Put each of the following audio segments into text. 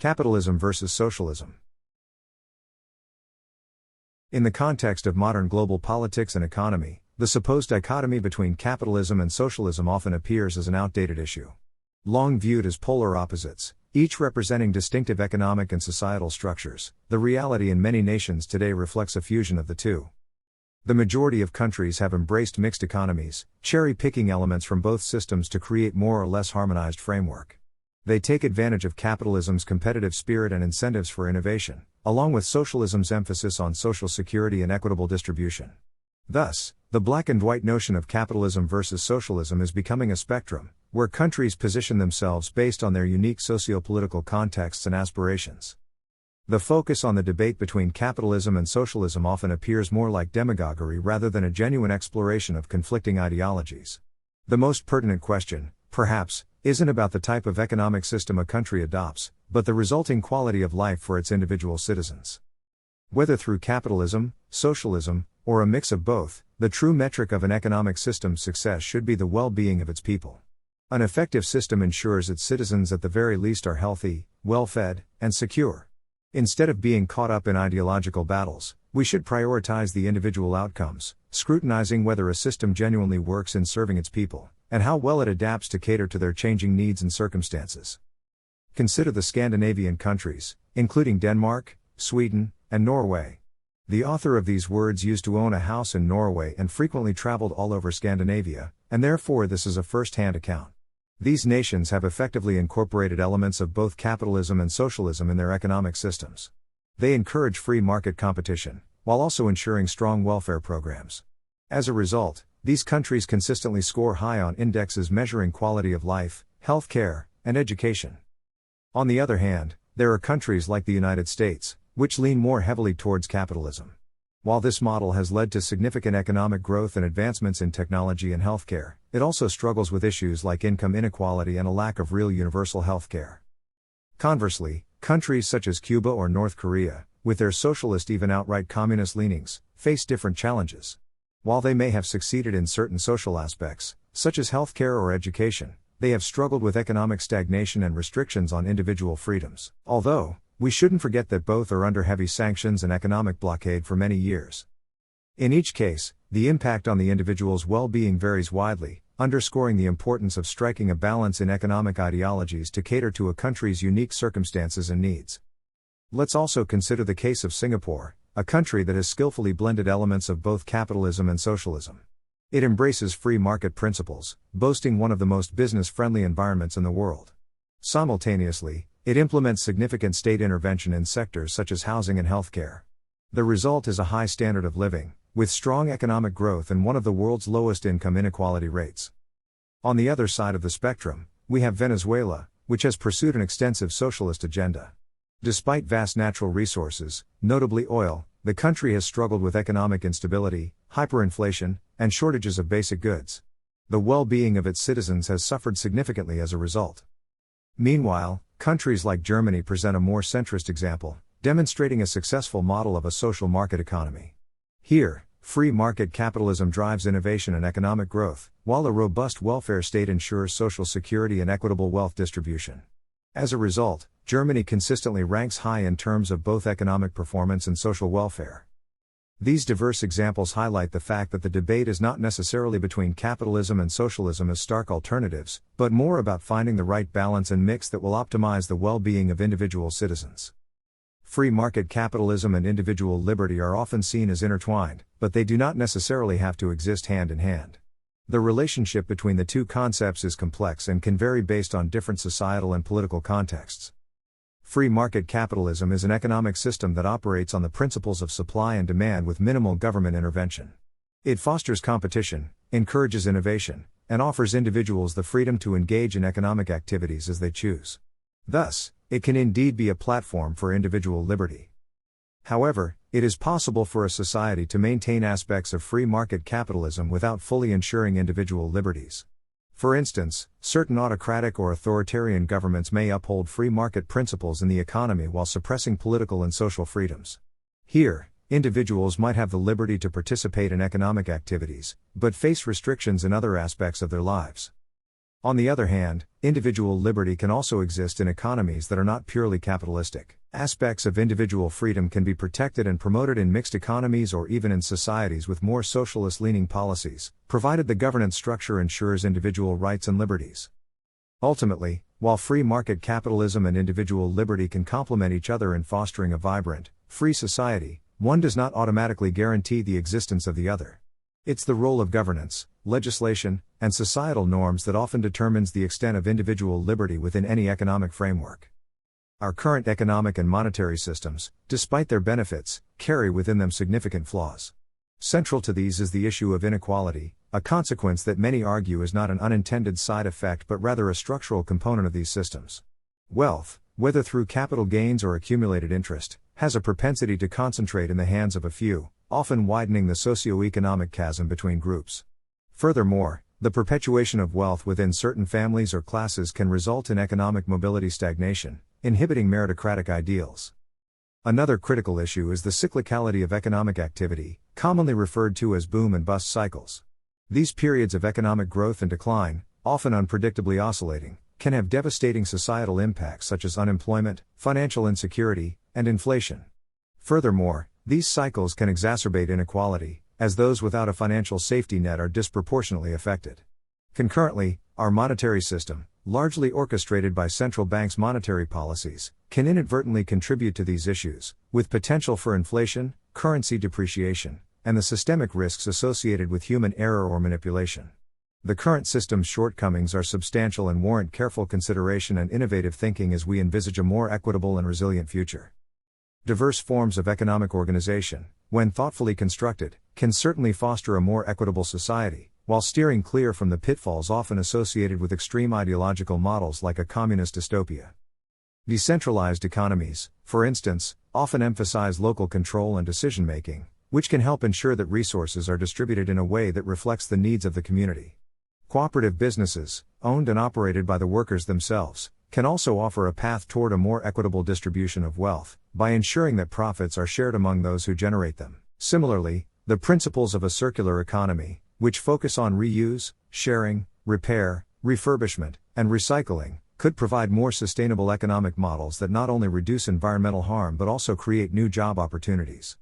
Capitalism versus socialism. In the context of modern global politics and economy, the supposed dichotomy between capitalism and socialism often appears as an outdated issue. Long viewed as polar opposites, each representing distinctive economic and societal structures, the reality in many nations today reflects a fusion of the two. The majority of countries have embraced mixed economies, cherry-picking elements from both systems to create more or less harmonized framework. They take advantage of capitalism's competitive spirit and incentives for innovation, along with socialism's emphasis on social security and equitable distribution. Thus, the black and white notion of capitalism versus socialism is becoming a spectrum, where countries position themselves based on their unique socio-political contexts and aspirations. The focus on the debate between capitalism and socialism often appears more like demagoguery rather than a genuine exploration of conflicting ideologies. The most pertinent question, perhaps, isn't about the type of economic system a country adopts, but the resulting quality of life for its individual citizens. Whether through capitalism, socialism, or a mix of both, the true metric of an economic system's success should be the well-being of its people. An effective system ensures its citizens at the very least are healthy, well-fed, and secure. Instead of being caught up in ideological battles, we should prioritize the individual outcomes, scrutinizing whether a system genuinely works in serving its people, and how well it adapts to cater to their changing needs and circumstances. Consider the Scandinavian countries, including Denmark, Sweden, and Norway. The author of these words used to own a house in Norway and frequently traveled all over Scandinavia, and therefore this is a first-hand account. These nations have effectively incorporated elements of both capitalism and socialism in their economic systems. They encourage free market competition, while also ensuring strong welfare programs. As a result, these countries consistently score high on indexes measuring quality of life, health care, and education. On the other hand, there are countries like the United States, which lean more heavily towards capitalism. While this model has led to significant economic growth and advancements in technology and healthcare, it also struggles with issues like income inequality and a lack of real universal healthcare. Conversely, countries such as Cuba or North Korea, with their socialist even outright communist leanings, face different challenges. While they may have succeeded in certain social aspects, such as healthcare or education, they have struggled with economic stagnation and restrictions on individual freedoms. Although, we shouldn't forget that both are under heavy sanctions and economic blockade for many years. In each case, the impact on the individual's well-being varies widely, underscoring the importance of striking a balance in economic ideologies to cater to a country's unique circumstances and needs. Let's also consider the case of Singapore, a country that has skillfully blended elements of both capitalism and socialism. It embraces free market principles, boasting one of the most business-friendly environments in the world. Simultaneously, it implements significant state intervention in sectors such as housing and healthcare. The result is a high standard of living, with strong economic growth and one of the world's lowest income inequality rates. On the other side of the spectrum, we have Venezuela, which has pursued an extensive socialist agenda. Despite vast natural resources, notably oil, the country has struggled with economic instability, hyperinflation, and shortages of basic goods. The well-being of its citizens has suffered significantly as a result. Meanwhile, countries like Germany present a more centrist example, demonstrating a successful model of a social market economy. Here, free market capitalism drives innovation and economic growth, while a robust welfare state ensures social security and equitable wealth distribution. As a result, Germany consistently ranks high in terms of both economic performance and social welfare. These diverse examples highlight the fact that the debate is not necessarily between capitalism and socialism as stark alternatives, but more about finding the right balance and mix that will optimize the well-being of individual citizens. Free market capitalism and individual liberty are often seen as intertwined, but they do not necessarily have to exist hand in hand. The relationship between the two concepts is complex and can vary based on different societal and political contexts. Free market capitalism is an economic system that operates on the principles of supply and demand with minimal government intervention. It fosters competition, encourages innovation, and offers individuals the freedom to engage in economic activities as they choose. Thus, it can indeed be a platform for individual liberty. However, it is possible for a society to maintain aspects of free market capitalism without fully ensuring individual liberties. For instance, certain autocratic or authoritarian governments may uphold free market principles in the economy while suppressing political and social freedoms. Here, individuals might have the liberty to participate in economic activities, but face restrictions in other aspects of their lives. On the other hand, individual liberty can also exist in economies that are not purely capitalistic. Aspects of individual freedom can be protected and promoted in mixed economies or even in societies with more socialist-leaning policies, provided the governance structure ensures individual rights and liberties. Ultimately, while free market capitalism and individual liberty can complement each other in fostering a vibrant, free society, one does not automatically guarantee the existence of the other. It's the role of governance, legislation, and societal norms that often determines the extent of individual liberty within any economic framework. Our current economic and monetary systems, despite their benefits, carry within them significant flaws. Central to these is the issue of inequality, a consequence that many argue is not an unintended side effect but rather a structural component of these systems. Wealth, whether through capital gains or accumulated interest, has a propensity to concentrate in the hands of a few, often widening the socio-economic chasm between groups. Furthermore, the perpetuation of wealth within certain families or classes can result in economic mobility stagnation, inhibiting meritocratic ideals. Another critical issue is the cyclicality of economic activity, commonly referred to as boom and bust cycles. These periods of economic growth and decline, often unpredictably oscillating, can have devastating societal impacts such as unemployment, financial insecurity, and inflation. Furthermore, these cycles can exacerbate inequality, as those without a financial safety net are disproportionately affected. Concurrently, our monetary system, largely orchestrated by central banks' monetary policies, can inadvertently contribute to these issues, with potential for inflation, currency depreciation, and the systemic risks associated with human error or manipulation. The current system's shortcomings are substantial and warrant careful consideration and innovative thinking as we envisage a more equitable and resilient future. Diverse forms of economic organization, when thoughtfully constructed, can certainly foster a more equitable society, while steering clear from the pitfalls often associated with extreme ideological models like a communist dystopia. Decentralized economies, for instance, often emphasize local control and decision-making, which can help ensure that resources are distributed in a way that reflects the needs of the community. Cooperative businesses, owned and operated by the workers themselves, can also offer a path toward a more equitable distribution of wealth, by ensuring that profits are shared among those who generate them. Similarly, the principles of a circular economy, which focus on reuse, sharing, repair, refurbishment, and recycling, could provide more sustainable economic models that not only reduce environmental harm but also create new job opportunities.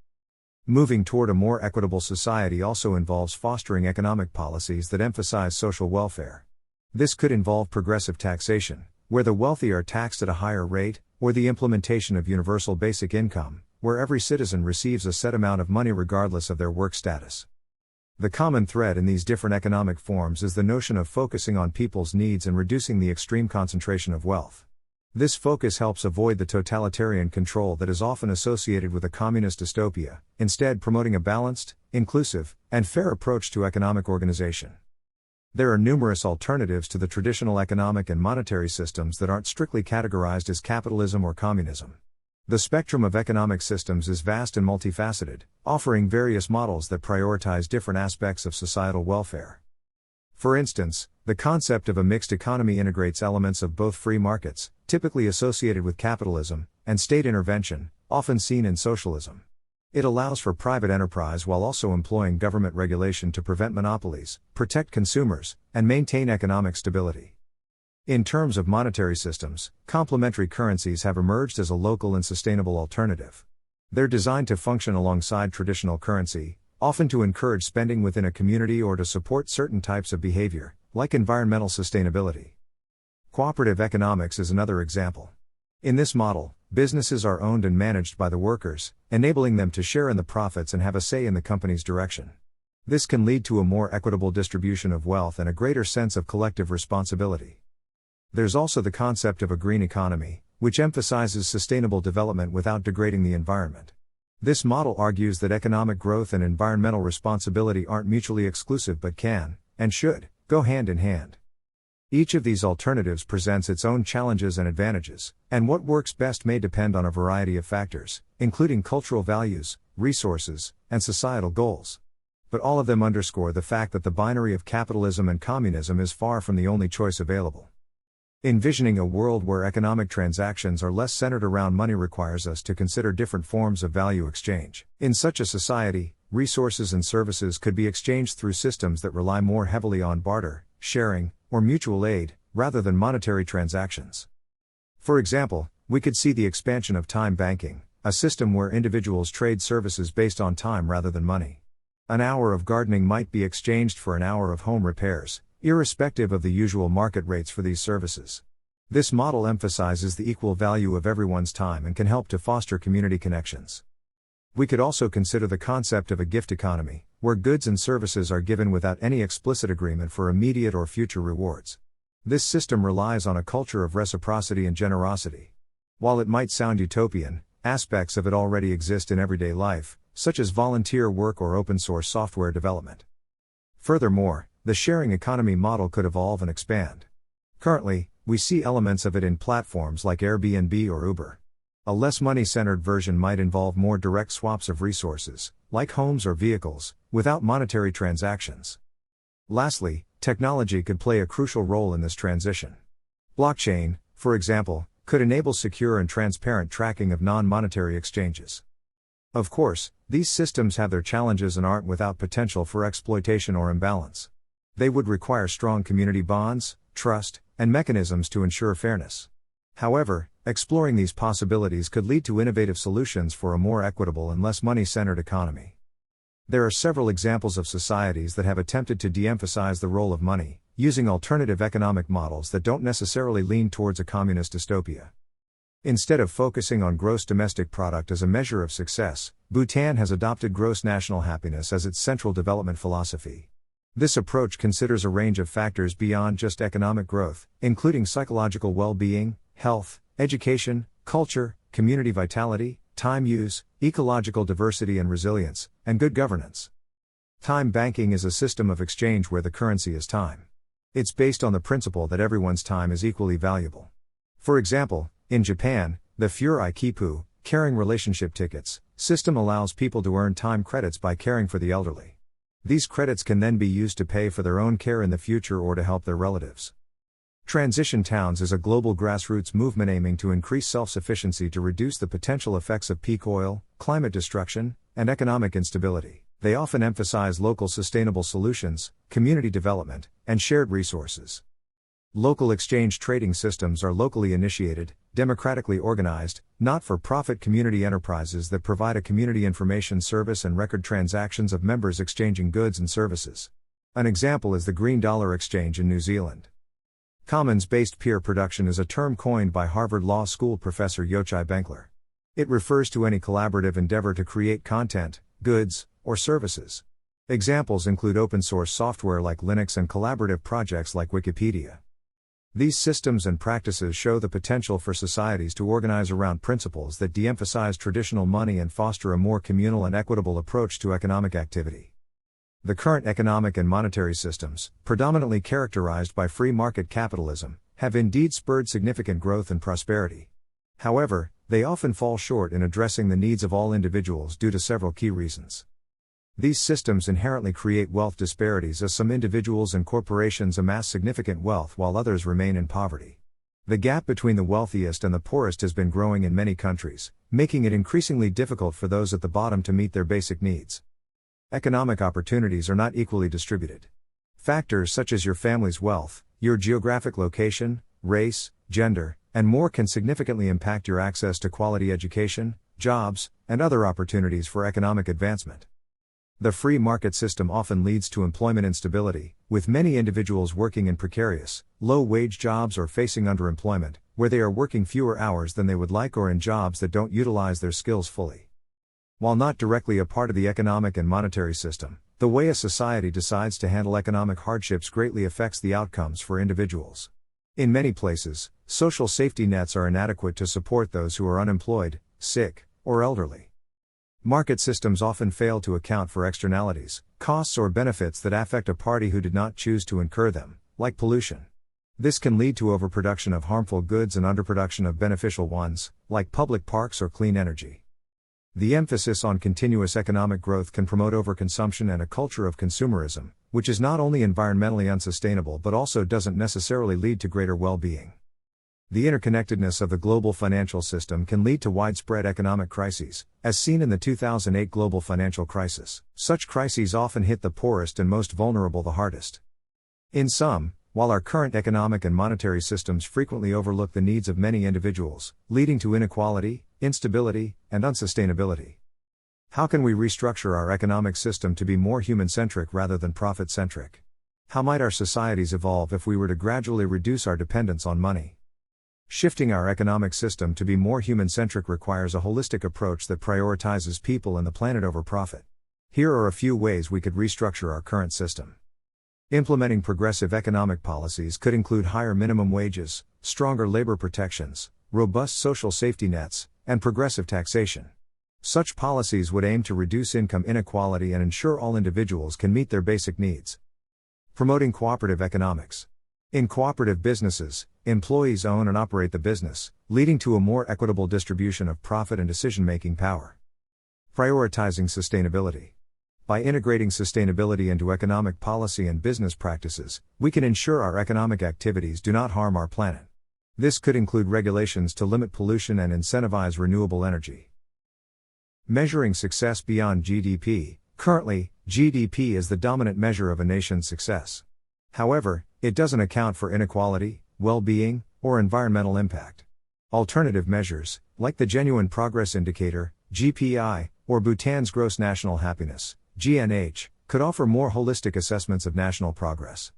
Moving toward a more equitable society also involves fostering economic policies that emphasize social welfare. This could involve progressive taxation, where the wealthy are taxed at a higher rate, or the implementation of universal basic income, where every citizen receives a set amount of money regardless of their work status. The common thread in these different economic forms is the notion of focusing on people's needs and reducing the extreme concentration of wealth. This focus helps avoid the totalitarian control that is often associated with a communist dystopia, instead promoting a balanced, inclusive, and fair approach to economic organization. There are numerous alternatives to the traditional economic and monetary systems that aren't strictly categorized as capitalism or communism. The spectrum of economic systems is vast and multifaceted, offering various models that prioritize different aspects of societal welfare. For instance, the concept of a mixed economy integrates elements of both free markets, typically associated with capitalism, and state intervention, often seen in socialism. It allows for private enterprise while also employing government regulation to prevent monopolies, protect consumers, and maintain economic stability. In terms of monetary systems, complementary currencies have emerged as a local and sustainable alternative. They're designed to function alongside traditional currency, often to encourage spending within a community or to support certain types of behavior, like environmental sustainability. Cooperative economics is another example. In this model, businesses are owned and managed by the workers, enabling them to share in the profits and have a say in the company's direction. This can lead to a more equitable distribution of wealth and a greater sense of collective responsibility. There's also the concept of a green economy, which emphasizes sustainable development without degrading the environment. This model argues that economic growth and environmental responsibility aren't mutually exclusive but can, and should, go hand in hand. Each of these alternatives presents its own challenges and advantages, and what works best may depend on a variety of factors, including cultural values, resources, and societal goals. But all of them underscore the fact that the binary of capitalism and communism is far from the only choice available. Envisioning a world where economic transactions are less centered around money requires us to consider different forms of value exchange. In such a society, resources and services could be exchanged through systems that rely more heavily on barter, sharing, or mutual aid, rather than monetary transactions. For example, we could see the expansion of time banking, a system where individuals trade services based on time rather than money. An hour of gardening might be exchanged for an hour of home repairs, irrespective of the usual market rates for these services. This model emphasizes the equal value of everyone's time and can help to foster community connections. We could also consider the concept of a gift economy, where goods and services are given without any explicit agreement for immediate or future rewards. This system relies on a culture of reciprocity and generosity. While it might sound utopian, aspects of it already exist in everyday life, such as volunteer work or open-source software development. Furthermore, the sharing economy model could evolve and expand. Currently, we see elements of it in platforms like Airbnb or Uber. A less money-centered version might involve more direct swaps of resources, like homes or vehicles, without monetary transactions. Lastly, technology could play a crucial role in this transition. Blockchain, for example, could enable secure and transparent tracking of non-monetary exchanges. Of course, these systems have their challenges and aren't without potential for exploitation or imbalance. They would require strong community bonds, trust, and mechanisms to ensure fairness. However, exploring these possibilities could lead to innovative solutions for a more equitable and less money-centered economy. There are several examples of societies that have attempted to de-emphasize the role of money, using alternative economic models that don't necessarily lean towards a communist dystopia. Instead of focusing on gross domestic product as a measure of success, Bhutan has adopted gross national happiness as its central development philosophy. This approach considers a range of factors beyond just economic growth, including psychological well-being, health, education, culture, community vitality, time use, ecological diversity and resilience, and good governance. Time banking is a system of exchange where the currency is time. It's based on the principle that everyone's time is equally valuable. For example, in Japan, the Furai Kipu, caring relationship tickets, system allows people to earn time credits by caring for the elderly. These credits can then be used to pay for their own care in the future or to help their relatives. Transition Towns is a global grassroots movement aiming to increase self-sufficiency to reduce the potential effects of peak oil, climate destruction, and economic instability. They often emphasize local sustainable solutions, community development, and shared resources. Local exchange trading systems are locally initiated, democratically organized, not-for-profit community enterprises that provide a community information service and record transactions of members exchanging goods and services. An example is the Green Dollar Exchange in New Zealand. Commons-based peer production is a term coined by Harvard Law School professor Yochai Benkler. It refers to any collaborative endeavor to create content, goods, or services. Examples include open-source software like Linux and collaborative projects like Wikipedia. These systems and practices show the potential for societies to organize around principles that de-emphasize traditional money and foster a more communal and equitable approach to economic activity. The current economic and monetary systems, predominantly characterized by free market capitalism, have indeed spurred significant growth and prosperity. However, they often fall short in addressing the needs of all individuals due to several key reasons. These systems inherently create wealth disparities as some individuals and corporations amass significant wealth while others remain in poverty. The gap between the wealthiest and the poorest has been growing in many countries, making it increasingly difficult for those at the bottom to meet their basic needs. Economic opportunities are not equally distributed. Factors such as your family's wealth, your geographic location, race, gender, and more can significantly impact your access to quality education, jobs, and other opportunities for economic advancement. The free market system often leads to employment instability, with many individuals working in precarious, low-wage jobs or facing underemployment, where they are working fewer hours than they would like or in jobs that don't utilize their skills fully. While not directly a part of the economic and monetary system, the way a society decides to handle economic hardships greatly affects the outcomes for individuals. In many places, social safety nets are inadequate to support those who are unemployed, sick, or elderly. Market systems often fail to account for externalities, costs or benefits that affect a party who did not choose to incur them, like pollution. This can lead to overproduction of harmful goods and underproduction of beneficial ones, like public parks or clean energy. The emphasis on continuous economic growth can promote overconsumption and a culture of consumerism, which is not only environmentally unsustainable but also doesn't necessarily lead to greater well-being. The interconnectedness of the global financial system can lead to widespread economic crises, as seen in the 2008 global financial crisis. Such crises often hit the poorest and most vulnerable the hardest. In sum, while our current economic and monetary systems frequently overlook the needs of many individuals, leading to inequality, instability, and unsustainability. How can we restructure our economic system to be more human-centric rather than profit-centric? How might our societies evolve if we were to gradually reduce our dependence on money? Shifting our economic system to be more human-centric requires a holistic approach that prioritizes people and the planet over profit. Here are a few ways we could restructure our current system. Implementing progressive economic policies could include higher minimum wages, stronger labor protections, robust social safety nets, and progressive taxation. Such policies would aim to reduce income inequality and ensure all individuals can meet their basic needs. Promoting cooperative economics. In cooperative businesses, employees own and operate the business, leading to a more equitable distribution of profit and decision-making power. Prioritizing sustainability. By integrating sustainability into economic policy and business practices, we can ensure our economic activities do not harm our planet. This could include regulations to limit pollution and incentivize renewable energy. Measuring success beyond GDP. Currently, GDP is the dominant measure of a nation's success. However, it doesn't account for inequality, well-being, or environmental impact. Alternative measures, like the Genuine Progress Indicator, GPI, or Bhutan's Gross National Happiness, GNH, could offer more holistic assessments of national progress.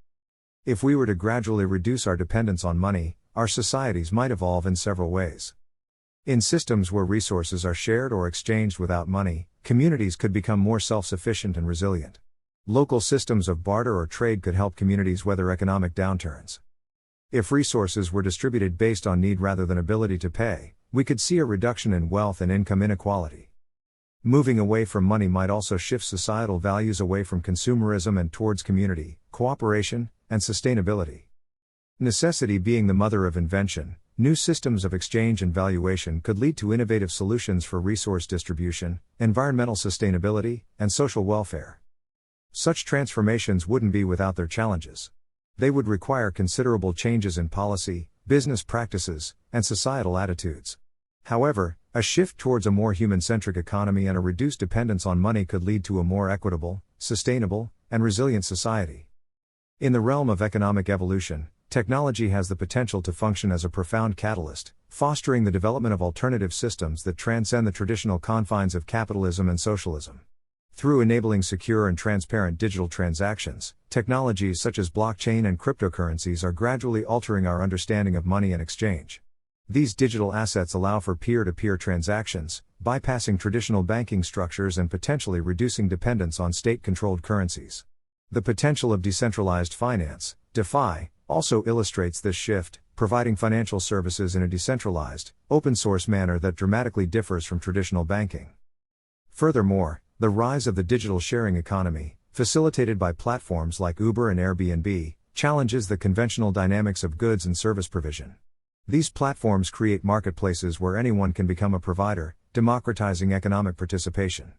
If we were to gradually reduce our dependence on money, our societies might evolve in several ways. In systems where resources are shared or exchanged without money, communities could become more self-sufficient and resilient. Local systems of barter or trade could help communities weather economic downturns. If resources were distributed based on need rather than ability to pay, we could see a reduction in wealth and income inequality. Moving away from money might also shift societal values away from consumerism and towards community, cooperation, and sustainability. Necessity being the mother of invention, new systems of exchange and valuation could lead to innovative solutions for resource distribution, environmental sustainability, and social welfare. Such transformations wouldn't be without their challenges. They would require considerable changes in policy, business practices, and societal attitudes. However, a shift towards a more human-centric economy and a reduced dependence on money could lead to a more equitable, sustainable, and resilient society. In the realm of economic evolution, technology has the potential to function as a profound catalyst, fostering the development of alternative systems that transcend the traditional confines of capitalism and socialism. Through enabling secure and transparent digital transactions, technologies such as blockchain and cryptocurrencies are gradually altering our understanding of money and exchange. These digital assets allow for peer-to-peer transactions, bypassing traditional banking structures and potentially reducing dependence on state-controlled currencies. The potential of decentralized finance, DeFi, also illustrates this shift, providing financial services in a decentralized, open-source manner that dramatically differs from traditional banking. Furthermore, the rise of the digital sharing economy, facilitated by platforms like Uber and Airbnb, challenges the conventional dynamics of goods and service provision. These platforms create marketplaces where anyone can become a provider, democratizing economic participation.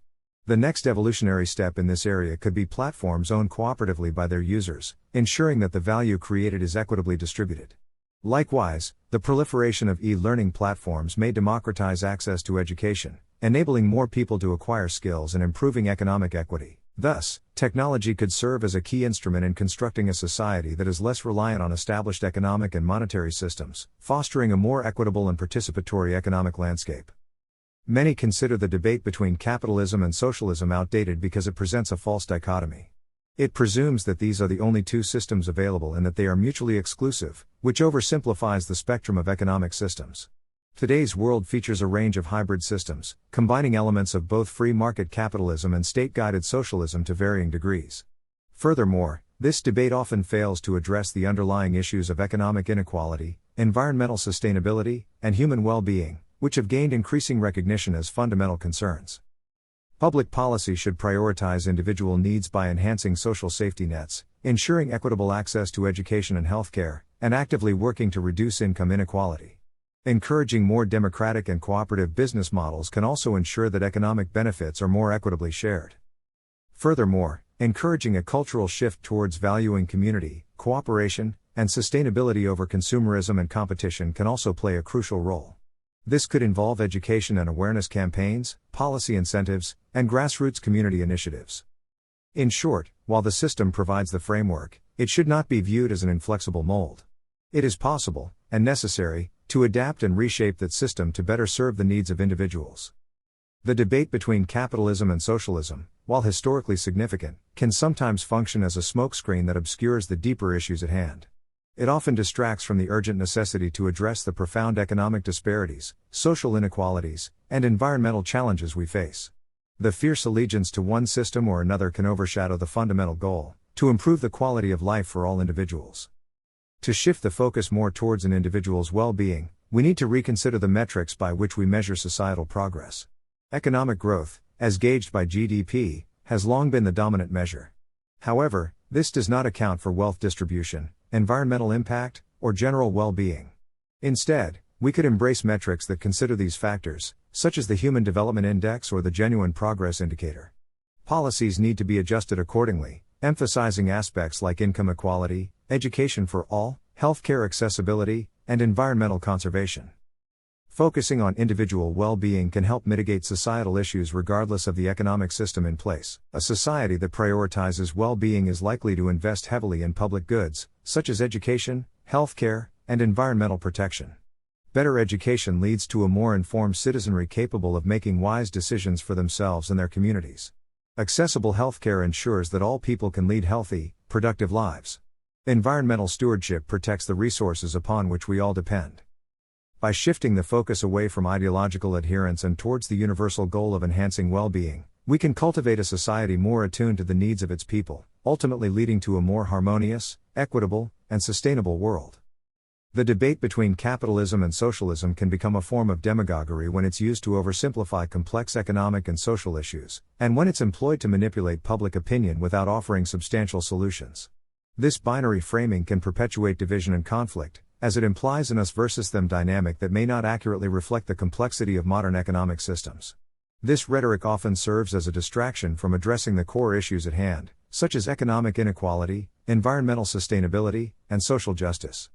The next evolutionary step in this area could be platforms owned cooperatively by their users, ensuring that the value created is equitably distributed. Likewise, the proliferation of e-learning platforms may democratize access to education, enabling more people to acquire skills and improving economic equity. Thus, technology could serve as a key instrument in constructing a society that is less reliant on established economic and monetary systems, fostering a more equitable and participatory economic landscape. Many consider the debate between capitalism and socialism outdated because it presents a false dichotomy. It presumes that these are the only two systems available and that they are mutually exclusive, which oversimplifies the spectrum of economic systems. Today's world features a range of hybrid systems, combining elements of both free market capitalism and state-guided socialism to varying degrees. Furthermore, this debate often fails to address the underlying issues of economic inequality, environmental sustainability, and human well-being, which have gained increasing recognition as fundamental concerns. Public policy should prioritize individual needs by enhancing social safety nets, ensuring equitable access to education and healthcare, and actively working to reduce income inequality. Encouraging more democratic and cooperative business models can also ensure that economic benefits are more equitably shared. Furthermore, encouraging a cultural shift towards valuing community, cooperation, and sustainability over consumerism and competition can also play a crucial role. This could involve education and awareness campaigns, policy incentives, and grassroots community initiatives. In short, while the system provides the framework, It should not be viewed as an inflexible mold. It is possible, and necessary, to adapt and reshape that system to better serve the needs of individuals. The debate between capitalism and socialism, while historically significant, can sometimes function as a smokescreen that obscures the deeper issues at hand. It often distracts from the urgent necessity to address the profound economic disparities, social inequalities, and environmental challenges we face. The fierce allegiance to one system or another can overshadow the fundamental goal, to improve the quality of life for all individuals. To shift the focus more towards an individual's well-being, we need to reconsider the metrics by which we measure societal progress. Economic growth, as gauged by GDP, has long been the dominant measure. However, this does not account for wealth distribution, environmental impact, or general well-being. Instead, we could embrace metrics that consider these factors, such as the Human Development Index or the Genuine Progress Indicator. Policies need to be adjusted accordingly, emphasizing aspects like income equality, education for all, healthcare accessibility, and environmental conservation. Focusing on individual well-being can help mitigate societal issues regardless of the economic system in place. A society that prioritizes well-being is likely to invest heavily in public goods, such as education, healthcare, and environmental protection. Better education leads to a more informed citizenry capable of making wise decisions for themselves and their communities. Accessible healthcare ensures that all people can lead healthy, productive lives. Environmental stewardship protects the resources upon which we all depend. By shifting the focus away from ideological adherence and towards the universal goal of enhancing well-being, we can cultivate a society more attuned to the needs of its people, ultimately leading to a more harmonious, equitable, and sustainable world. The debate between capitalism and socialism can become a form of demagoguery when it's used to oversimplify complex economic and social issues, and when it's employed to manipulate public opinion without offering substantial solutions. This binary framing can perpetuate division and conflict, as it implies an us versus them dynamic that may not accurately reflect the complexity of modern economic systems. This rhetoric often serves as a distraction from addressing the core issues at hand, such as economic inequality, environmental sustainability, and social justice.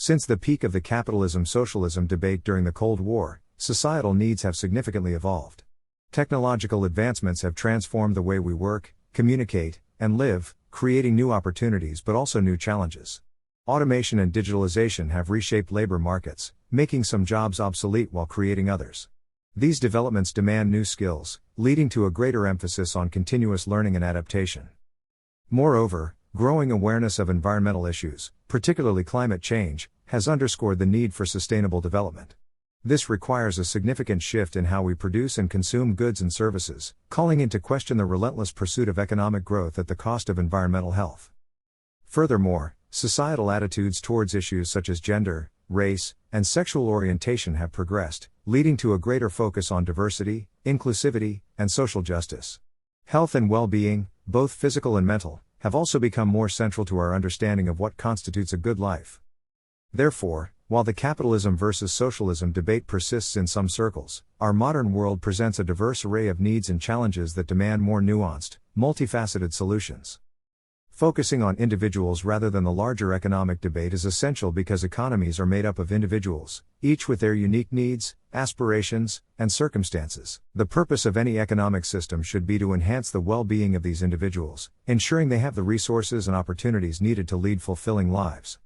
Since the peak of the capitalism-socialism debate during the Cold War, societal needs have significantly evolved. Technological advancements have transformed the way we work, communicate, and live, creating new opportunities but also new challenges. Automation and digitalization have reshaped labor markets, making some jobs obsolete while creating others. These developments demand new skills, leading to a greater emphasis on continuous learning and adaptation. Moreover, growing awareness of environmental issues, particularly climate change, has underscored the need for sustainable development. This requires a significant shift in how we produce and consume goods and services, calling into question the relentless pursuit of economic growth at the cost of environmental health. Furthermore, societal attitudes towards issues such as gender, race, and sexual orientation have progressed, leading to a greater focus on diversity, inclusivity, and social justice. Health and well-being, both physical and mental, have also become more central to our understanding of what constitutes a good life. Therefore, while the capitalism versus socialism debate persists in some circles, our modern world presents a diverse array of needs and challenges that demand more nuanced, multifaceted solutions. Focusing on individuals rather than the larger economic debate is essential because economies are made up of individuals, each with their unique needs, aspirations, and circumstances. The purpose of any economic system should be to enhance the well-being of these individuals, ensuring they have the resources and opportunities needed to lead fulfilling lives.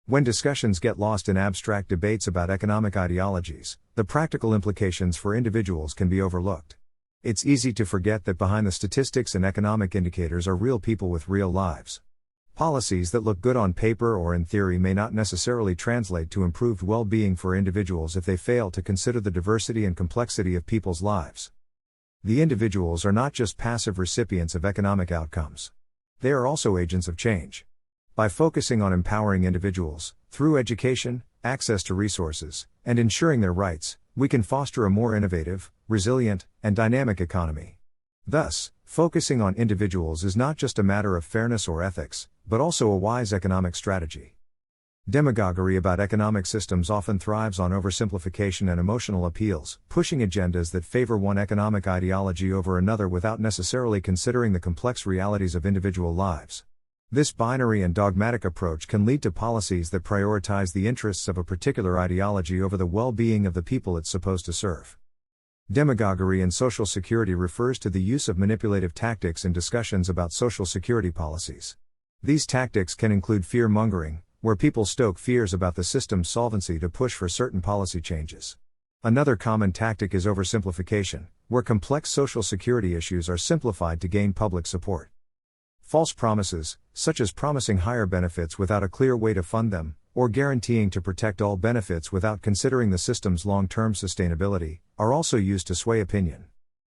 When discussions get lost in abstract debates about economic ideologies, the practical implications for individuals can be overlooked. It's easy to forget that behind the statistics and economic indicators are real people with real lives. Policies that look good on paper or in theory may not necessarily translate to improved well-being for individuals if they fail to consider the diversity and complexity of people's lives. The individuals are not just passive recipients of economic outcomes. They are also agents of change. By focusing on empowering individuals, through education, access to resources, and ensuring their rights, we can foster a more innovative, resilient, and dynamic economy. Thus, focusing on individuals is not just a matter of fairness or ethics, but also a wise economic strategy. Demagoguery about economic systems often thrives on oversimplification and emotional appeals, pushing agendas that favor one economic ideology over another without necessarily considering the complex realities of individual lives. This binary and dogmatic approach can lead to policies that prioritize the interests of a particular ideology over the well-being of the people it's supposed to serve. Demagoguery in Social Security refers to the use of manipulative tactics in discussions about Social Security policies. These tactics can include fear-mongering, where people stoke fears about the system's solvency to push for certain policy changes. Another common tactic is oversimplification, where complex social security issues are simplified to gain public support. False promises, such as promising higher benefits without a clear way to fund them, or guaranteeing to protect all benefits without considering the system's long-term sustainability, are also used to sway opinion.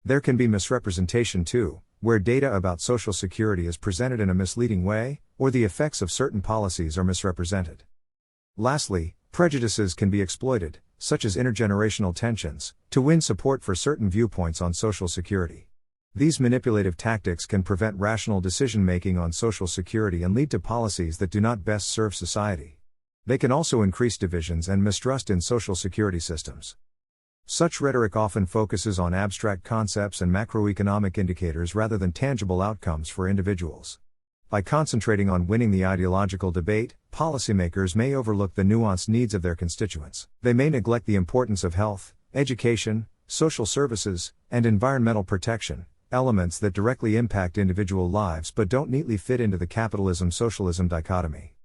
There can be misrepresentation too, where data about Social Security is presented in a misleading way, or the effects of certain policies are misrepresented. Lastly, prejudices can be exploited, such as intergenerational tensions, to win support for certain viewpoints on Social Security. These manipulative tactics can prevent rational decision-making on Social Security and lead to policies that do not best serve society. They can also increase divisions and mistrust in Social Security systems. Such rhetoric often focuses on abstract concepts and macroeconomic indicators rather than tangible outcomes for individuals. By concentrating on winning the ideological debate, policymakers may overlook the nuanced needs of their constituents. They may neglect the importance of health, education, social services, and environmental protection, elements that directly impact individual lives but don't neatly fit into the capitalism-socialism dichotomy.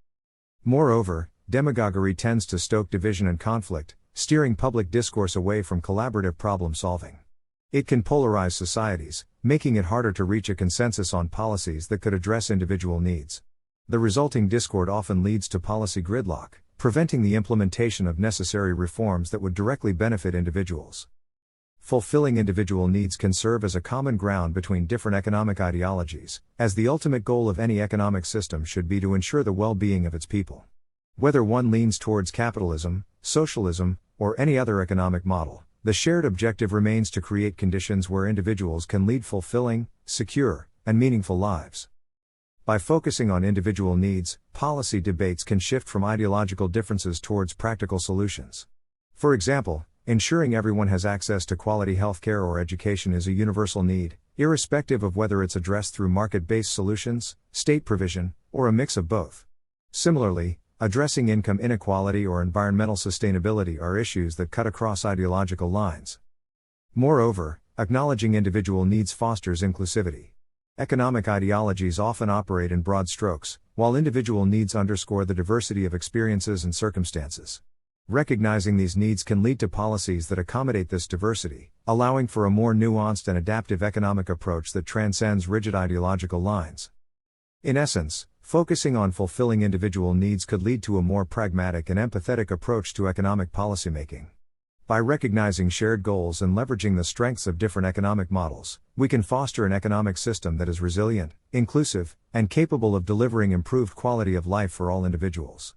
Moreover, demagoguery tends to stoke division and conflict, steering public discourse away from collaborative problem-solving. It can polarize societies, making it harder to reach a consensus on policies that could address individual needs. The resulting discord often leads to policy gridlock, preventing the implementation of necessary reforms that would directly benefit individuals. Fulfilling individual needs can serve as a common ground between different economic ideologies, as the ultimate goal of any economic system should be to ensure the well-being of its people. Whether one leans towards capitalism, socialism, or any other economic model, the shared objective remains to create conditions where individuals can lead fulfilling, secure, and meaningful lives. By focusing on individual needs, policy debates can shift from ideological differences towards practical solutions. For example, ensuring everyone has access to quality healthcare or education is a universal need, irrespective of whether it's addressed through market-based solutions, state provision, or a mix of both. Similarly, addressing income inequality or environmental sustainability are issues that cut across ideological lines. Moreover, acknowledging individual needs fosters inclusivity. Economic ideologies often operate in broad strokes, while individual needs underscore the diversity of experiences and circumstances. Recognizing these needs can lead to policies that accommodate this diversity, allowing for a more nuanced and adaptive economic approach that transcends rigid ideological lines. In essence, focusing on fulfilling individual needs could lead to a more pragmatic and empathetic approach to economic policymaking. By recognizing shared goals and leveraging the strengths of different economic models, we can foster an economic system that is resilient, inclusive, and capable of delivering improved quality of life for all individuals.